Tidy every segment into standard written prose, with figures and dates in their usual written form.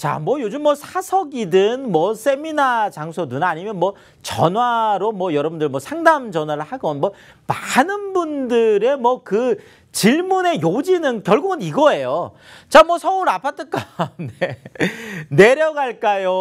자, 뭐 요즘 뭐 사석이든 뭐 세미나 장소든 아니면 뭐 전화로 뭐 여러분들 뭐 상담 전화를 하건 뭐 많은 분들의 뭐 그 질문의 요지는 결국은 이거예요. 자, 뭐 서울 아파트값 네. 내려갈까요?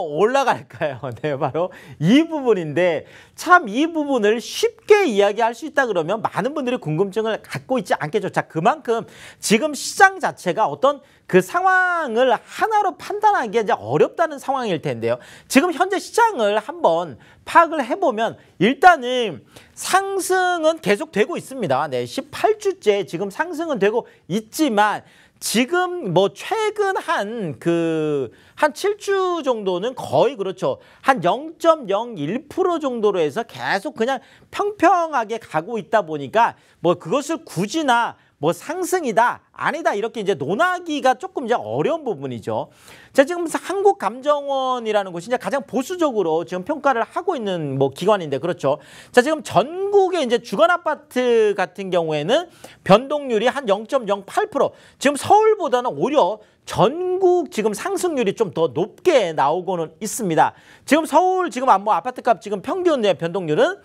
올라갈까요? 네, 바로 이 부분인데 참 이 부분을 쉽게 이야기할 수 있다 그러면 많은 분들이 궁금증을 갖고 있지 않겠죠. 자, 그만큼 지금 시장 자체가 어떤 그 상황을 하나로 판단하기 이제 어렵다는 상황일 텐데요. 지금 현재 시장을 한번 파악을 해보면 일단은 상승은 계속되고 있습니다. 네, 18주째 지금 상승은 되고 있지만 지금 뭐 최근 한 7주 정도는 거의 그렇죠. 한 0.01% 정도로 해서 계속 그냥 평평하게 가고 있다 보니까 뭐 그것을 굳이나 뭐 상승이다 아니다 이렇게 이제 논하기가 조금 이제 어려운 부분이죠. 자, 지금 한국감정원이라는 곳이 이제 가장 보수적으로 지금 평가를 하고 있는 뭐 기관인데 그렇죠. 자, 지금 전국의 이제 주거 아파트 같은 경우에는 변동률이 한 0.08%. 지금 서울보다는 오히려 전국 지금 상승률이 좀 더 높게 나오고는 있습니다. 지금 서울 지금 뭐 아파트값 지금 평균 변동률은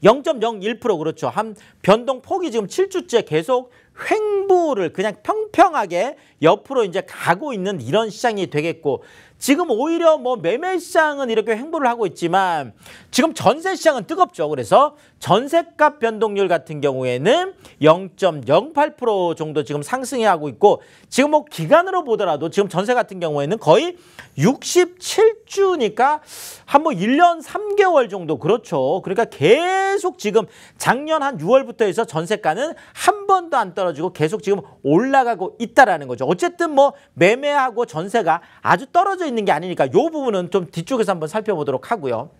0.01% 그렇죠. 한 변동폭이 지금 7주째 계속 횡보를 그냥 평평하게 옆으로 이제 가고 있는 이런 시장이 되겠고 지금 오히려 뭐 매매 시장은 이렇게 횡보를 하고 있지만 지금 전세 시장은 뜨겁죠. 그래서 전세값 변동률 같은 경우에는 0.08% 정도 지금 상승해 하고 있고 지금 뭐 기간으로 보더라도 지금 전세 같은 경우에는 거의 67주니까 한 뭐 1년 3개월 정도 그렇죠. 그러니까 계속 지금 작년 한 6월부터 해서 전세가는 한 번도 안 떨어지고 계속 지금 올라가고 있다라는 거죠. 어쨌든 뭐 매매하고 전세가 아주 떨어져 있는 게 아니니까 이 부분은 좀 뒤쪽에서 한번 살펴보도록 하고요.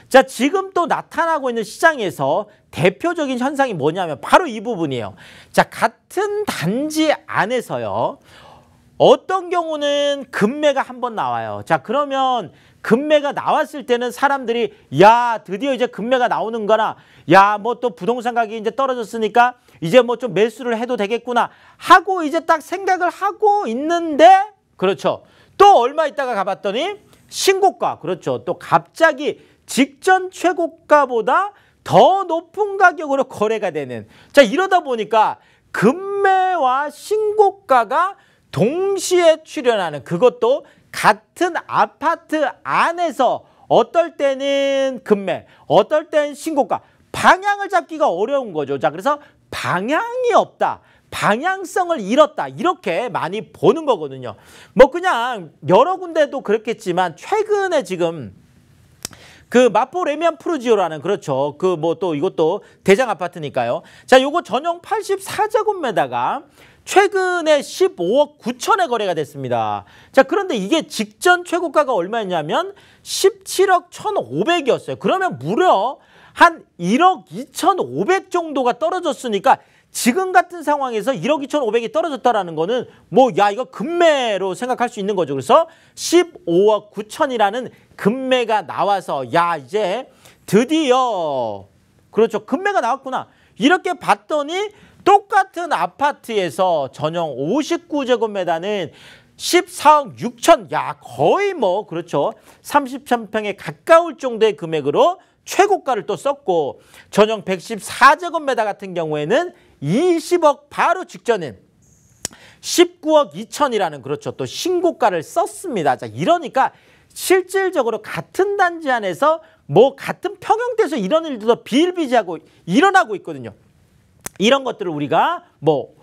자, 지금 또 나타나고 있는 시장에서 대표적인 현상이 뭐냐면 바로 이 부분이에요. 자, 같은 단지 안에서요. 어떤 경우는 급매가 한번 나와요. 자, 그러면 급매가 나왔을 때는 사람들이 야, 드디어 이제 급매가 나오는 거나 야, 뭐 또 부동산 가격이 이제 떨어졌으니까 이제 뭐 좀 매수를 해도 되겠구나 하고 이제 딱 생각을 하고 있는데 그렇죠. 또 얼마 있다가 가봤더니 신고가 그렇죠. 또 갑자기 직전 최고가보다 더 높은 가격으로 거래가 되는 자 이러다 보니까 급매와 신고가가 동시에 출현하는 그것도 같은 아파트 안에서 어떨 때는 급매, 어떨 때는 신고가 방향을 잡기가 어려운 거죠. 자, 그래서 방향이 없다. 방향성을 잃었다. 이렇게 많이 보는 거거든요. 뭐 그냥 여러 군데도 그렇겠지만 최근에 지금 그 마포 레미안 푸르지오라는 그렇죠. 그 뭐 또 이것도 대장 아파트니까요. 자, 요거 전용 84제곱미터가 최근에 15억 9천에 거래가 됐습니다. 자, 그런데 이게 직전 최고가가 얼마였냐면 17억 1,500이었어요. 그러면 무려 한 1억 2,500 정도가 떨어졌으니까 지금 같은 상황에서 1억 2,500이 떨어졌다라는 거는 뭐 야 이거 급매로 생각할 수 있는 거죠. 그래서 15억 9천이라는 급매가 나와서 야 이제 드디어 그렇죠. 급매가 나왔구나. 이렇게 봤더니 똑같은 아파트에서 전용 59제곱미터는 14억 6천 야 거의 뭐 그렇죠. 30평에 가까울 정도의 금액으로 최고가를 또 썼고 전용 114제곱미터 같은 경우에는 20억 바로 직전인 19억 2천이라는 그렇죠. 또 신고가를 썼습니다. 자, 이러니까 실질적으로 같은 단지 안에서 뭐 같은 평형대에서 이런 일들도 비일비재하고 일어나고 있거든요. 이런 것들을 우리가 뭐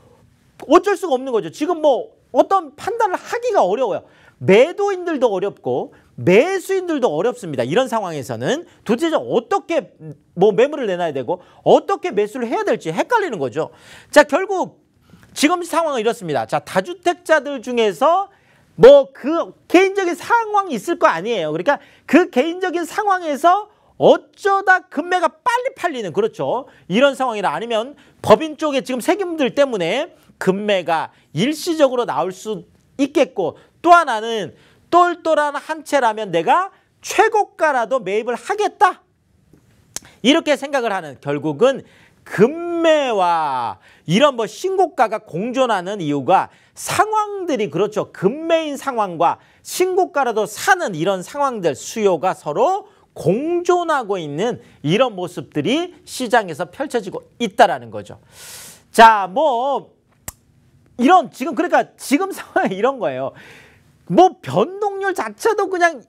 어쩔 수가 없는 거죠. 지금 뭐 어떤 판단을 하기가 어려워요. 매도인들도 어렵고 매수인들도 어렵습니다. 이런 상황에서는 도대체 어떻게 뭐 매물을 내놔야 되고 어떻게 매수를 해야 될지 헷갈리는 거죠. 자, 결국 지금 상황은 이렇습니다. 자, 다주택자들 중에서 뭐 그 개인적인 상황이 있을 거 아니에요. 그러니까 그 개인적인 상황에서 어쩌다 급매가 빨리 팔리는 그렇죠. 이런 상황이나 아니면 법인 쪽에 지금 세금들 때문에 급매가 일시적으로 나올 수 있겠고 또 하나는 똘똘한 한 채라면 내가 최고가라도 매입을 하겠다. 이렇게 생각을 하는 결국은 급매와 이런 뭐 신고가가 공존하는 이유가 상황들이 그렇죠. 급매인 상황과 신고가라도 사는 이런 상황들 수요가 서로 공존하고 있는 이런 모습들이 시장에서 펼쳐지고 있다라는 거죠. 자, 뭐 이런 그러니까 지금 상황이 이런 거예요. 뭐 변동률 자체도 그냥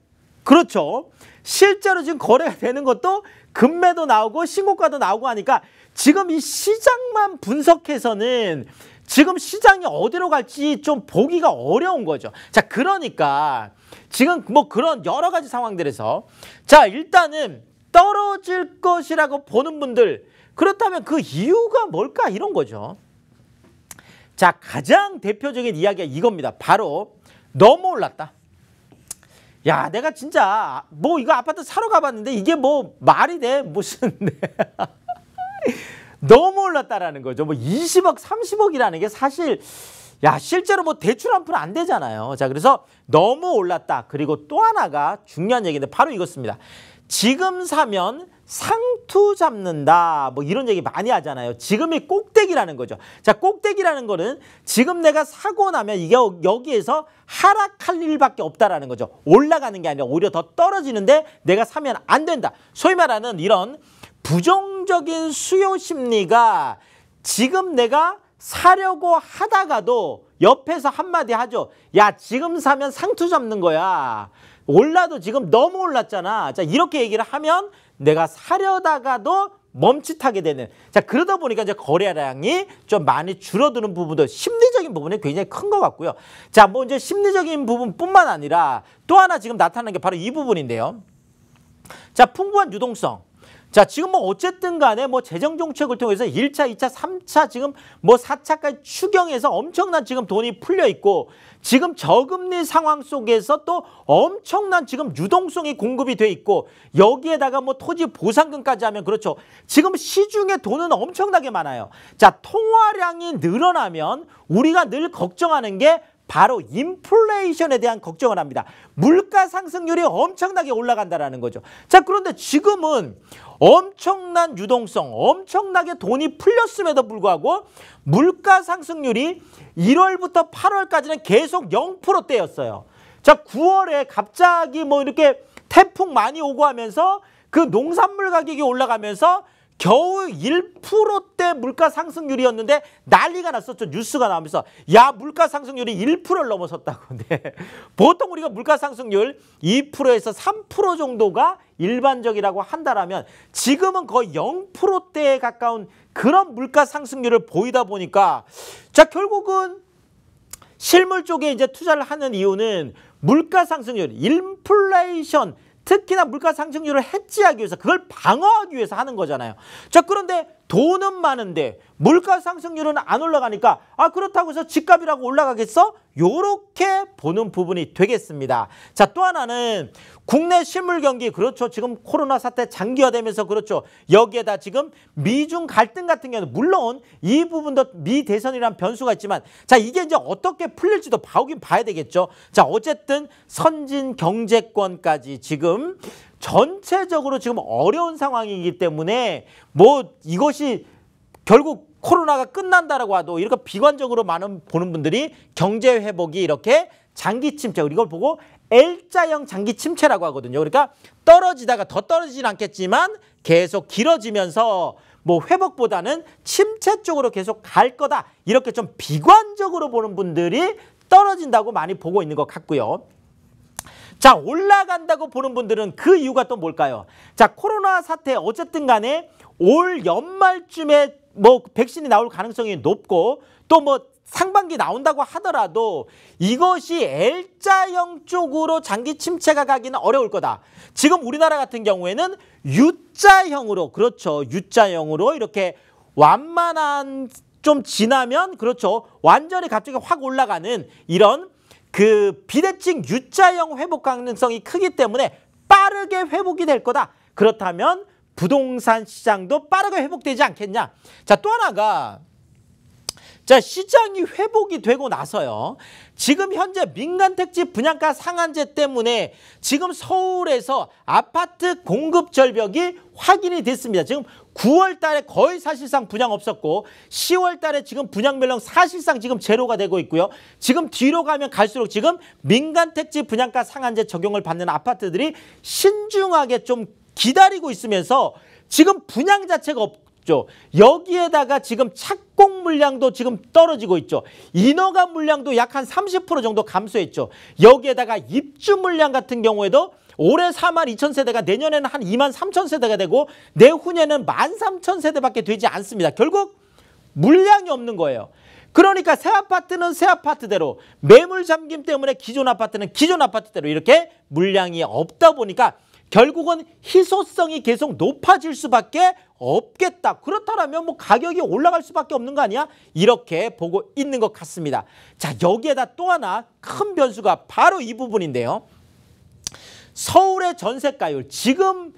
그렇죠. 실제로 지금 거래가 되는 것도 급매도 나오고 신고가도 나오고 하니까 지금 이 시장만 분석해서는 지금 시장이 어디로 갈지 좀 보기가 어려운 거죠. 자, 그러니까 지금 뭐 그런 여러 가지 상황들에서 자, 일단은 떨어질 것이라고 보는 분들 그렇다면 그 이유가 뭘까 이런 거죠. 자, 가장 대표적인 이야기가 이겁니다. 바로 너무 올랐다. 야, 내가 진짜 뭐 이거 아파트 사러 가봤는데 이게 뭐 말이 돼? 무슨 너무 올랐다라는 거죠. 뭐 20억, 30억이라는 게 사실 야, 실제로 뭐 대출 한 푼 안 되잖아요. 자, 그래서 너무 올랐다. 그리고 또 하나가 중요한 얘기인데 바로 이것입니다. 지금 사면 상투 잡는다. 뭐 이런 얘기 많이 하잖아요. 지금이 꼭대기라는 거죠. 자, 꼭대기라는 거는 지금 내가 사고 나면 이게 여기에서 하락할 일밖에 없다라는 거죠. 올라가는 게 아니라 오히려 더 떨어지는데 내가 사면 안 된다. 소위 말하는 이런 부정적인 수요 심리가 지금 내가 사려고 하다가도 옆에서 한마디 하죠. 야, 지금 사면 상투 잡는 거야. 올라도 지금 너무 올랐잖아. 자, 이렇게 얘기를 하면 내가 사려다가도 멈칫하게 되는. 자, 그러다 보니까 이제 거래량이 좀 많이 줄어드는 부분도 심리적인 부분이 굉장히 큰 것 같고요. 자, 뭐 이제 심리적인 부분뿐만 아니라 또 하나 지금 나타나는 게 바로 이 부분인데요. 자, 풍부한 유동성. 자, 지금 뭐 어쨌든 간에 뭐 재정 정책을 통해서 1차, 2차, 3차 지금 뭐 4차까지 추경해서 엄청난 지금 돈이 풀려 있고 지금 저금리 상황 속에서 또 엄청난 지금 유동성이 공급이 돼 있고 여기에다가 뭐 토지 보상금까지 하면 그렇죠. 지금 시중에 돈은 엄청나게 많아요. 자, 통화량이 늘어나면 우리가 늘 걱정하는 게 바로 인플레이션에 대한 걱정을 합니다. 물가 상승률이 엄청나게 올라간다는 거죠. 자, 그런데 지금은 엄청난 유동성, 엄청나게 돈이 풀렸음에도 불구하고 물가 상승률이 1월부터 8월까지는 계속 0%대였어요. 자, 9월에 갑자기 뭐 이렇게 태풍 많이 오고 하면서 그 농산물 가격이 올라가면서 겨우 1%대 물가 상승률이었는데 난리가 났었죠. 뉴스가 나오면서 야, 물가 상승률이 1%를 넘어섰다고. 네. 보통 우리가 물가 상승률 2%에서 3% 정도가 일반적이라고 한다라면 지금은 거의 0%대에 가까운 그런 물가 상승률을 보이다 보니까 자, 결국은 실물 쪽에 이제 투자를 하는 이유는 물가 상승률, 인플레이션 특히나 물가 상승률을 해지하기 위해서 그걸 방어하기 위해서 하는 거잖아요. 자, 그런데 돈은 많은데 물가 상승률은 안 올라가니까 아, 그렇다고 해서 집값이라고 올라가겠어? 요렇게 보는 부분이 되겠습니다. 자, 또 하나는 국내 실물 경기 그렇죠. 지금 코로나 사태 장기화되면서 그렇죠. 여기에다 지금 미중 갈등 같은 경우는 물론 이 부분도 미 대선이란 변수가 있지만 자, 이게 이제 어떻게 풀릴지도 보긴 봐야 되겠죠. 자, 어쨌든 선진 경제권까지 지금 전체적으로 지금 어려운 상황이기 때문에 뭐 이것이 결국 코로나가 끝난다라고 해도 이렇게 비관적으로 많은 보는 분들이 경제 회복이 이렇게 장기 침체, 이걸 보고 L자형 장기 침체라고 하거든요. 그러니까 떨어지다가 더 떨어지진 않겠지만 계속 길어지면서 뭐 회복보다는 침체 쪽으로 계속 갈 거다. 이렇게 좀 비관적으로 보는 분들이 떨어진다고 많이 보고 있는 것 같고요. 자, 올라간다고 보는 분들은 그 이유가 또 뭘까요? 자, 코로나 사태 어쨌든 간에 올 연말쯤에 뭐 백신이 나올 가능성이 높고 또 뭐 상반기 나온다고 하더라도 이것이 L자형 쪽으로 장기 침체가 가기는 어려울 거다. 지금 우리나라 같은 경우에는 U자형으로 그렇죠. U자형으로 이렇게 완만한 좀 지나면 그렇죠. 완전히 갑자기 확 올라가는 이런 그 비대칭 U자형 회복 가능성이 크기 때문에 빠르게 회복이 될 거다. 그렇다면 부동산 시장도 빠르게 회복되지 않겠냐. 자, 또 하나가 자, 시장이 회복이 되고 나서요. 지금 현재 민간택지 분양가 상한제 때문에 지금 서울에서 아파트 공급 절벽이 확인이 됐습니다. 지금 9월 달에 거의 사실상 분양 없었고 10월 달에 지금 분양 물량 사실상 지금 제로가 되고 있고요. 지금 뒤로 가면 갈수록 지금 민간택지 분양가 상한제 적용을 받는 아파트들이 신중하게 좀 기다리고 있으면서 지금 분양 자체가 없죠. 여기에다가 지금 착공 물량도 지금 떨어지고 있죠. 인허가 물량도 약 한 30% 정도 감소했죠. 여기에다가 입주 물량 같은 경우에도 올해 42,000세대가 내년에는 한 23,000세대가 되고 내후년에는 13,000세대밖에 되지 않습니다. 결국 물량이 없는 거예요. 그러니까 새 아파트는 새 아파트대로, 매물 잠김 때문에 기존 아파트는 기존 아파트대로 이렇게 물량이 없다 보니까 결국은 희소성이 계속 높아질 수밖에 없겠다. 그렇다면 뭐 가격이 올라갈 수밖에 없는 거 아니야? 이렇게 보고 있는 것 같습니다. 자, 여기에다 또 하나 큰 변수가 바로 이 부분인데요. 서울의 전세가율, 지금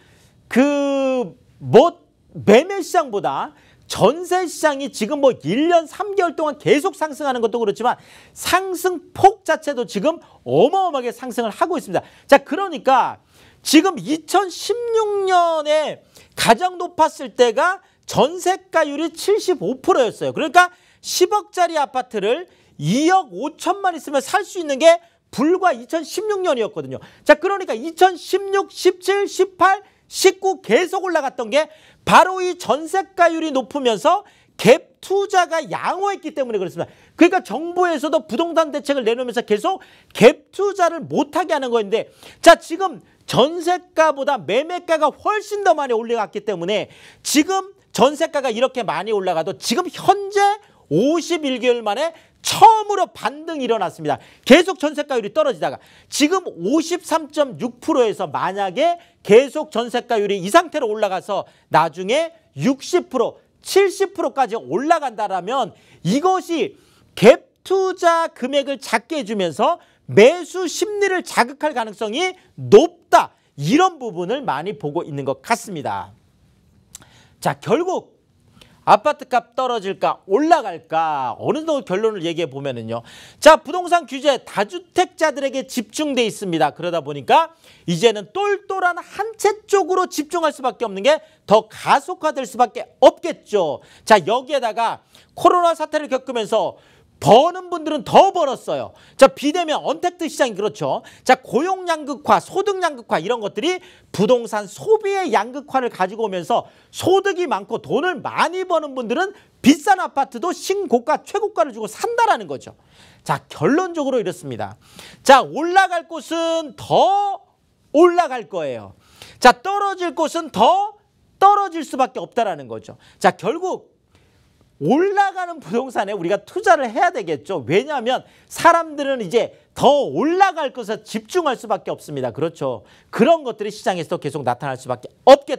매매 시장보다 전세 시장이 지금 뭐 1년 3개월 동안 계속 상승하는 것도 그렇지만 상승폭 자체도 지금 어마어마하게 상승을 하고 있습니다. 자, 그러니까 지금 2016년에 가장 높았을 때가 전세가율이 75%였어요. 그러니까 10억짜리 아파트를 2억 5천만 있으면 살 수 있는 게 불과 2016년이었거든요. 자, 그러니까 2016, 17, 18, 19 계속 올라갔던 게 바로 이 전세가율이 높으면서 갭 투자가 양호했기 때문에 그렇습니다. 그러니까 정부에서도 부동산 대책을 내놓으면서 계속 갭 투자를 못하게 하는 거였는데, 자, 지금 전세가보다 매매가가 훨씬 더 많이 올라갔기 때문에 지금 전세가가 이렇게 많이 올라가도 지금 현재 51개월 만에 처음으로 반등이 일어났습니다. 계속 전세가율이 떨어지다가 지금 53.6%에서 만약에 계속 전세가율이 이 상태로 올라가서 나중에 60%, 70%까지 올라간다라면 이것이 갭 투자 금액을 작게 해주면서 매수 심리를 자극할 가능성이 높다. 이런 부분을 많이 보고 있는 것 같습니다. 자, 결국 아파트값 떨어질까 올라갈까 어느 정도 결론을 얘기해 보면은요. 자, 부동산 규제 다주택자들에게 집중돼 있습니다. 그러다 보니까 이제는 똘똘한 한 채 쪽으로 집중할 수밖에 없는 게 더 가속화될 수밖에 없겠죠. 자, 여기에다가 코로나 사태를 겪으면서 버는 분들은 더 벌었어요. 자, 비대면 언택트 시장이 그렇죠. 자, 고용 양극화, 소득 양극화 이런 것들이 부동산 소비의 양극화를 가지고 오면서 소득이 많고 돈을 많이 버는 분들은 비싼 아파트도 신고가, 최고가를 주고 산다라는 거죠. 자, 결론적으로 이렇습니다. 자, 올라갈 곳은 더 올라갈 거예요. 자, 떨어질 곳은 더 떨어질 수밖에 없다라는 거죠. 자, 결국 올라가는 부동산에 우리가 투자를 해야 되겠죠. 왜냐하면 사람들은 이제 더 올라갈 것에 집중할 수밖에 없습니다. 그렇죠. 그런 것들이 시장에서 계속 나타날 수밖에 없겠다.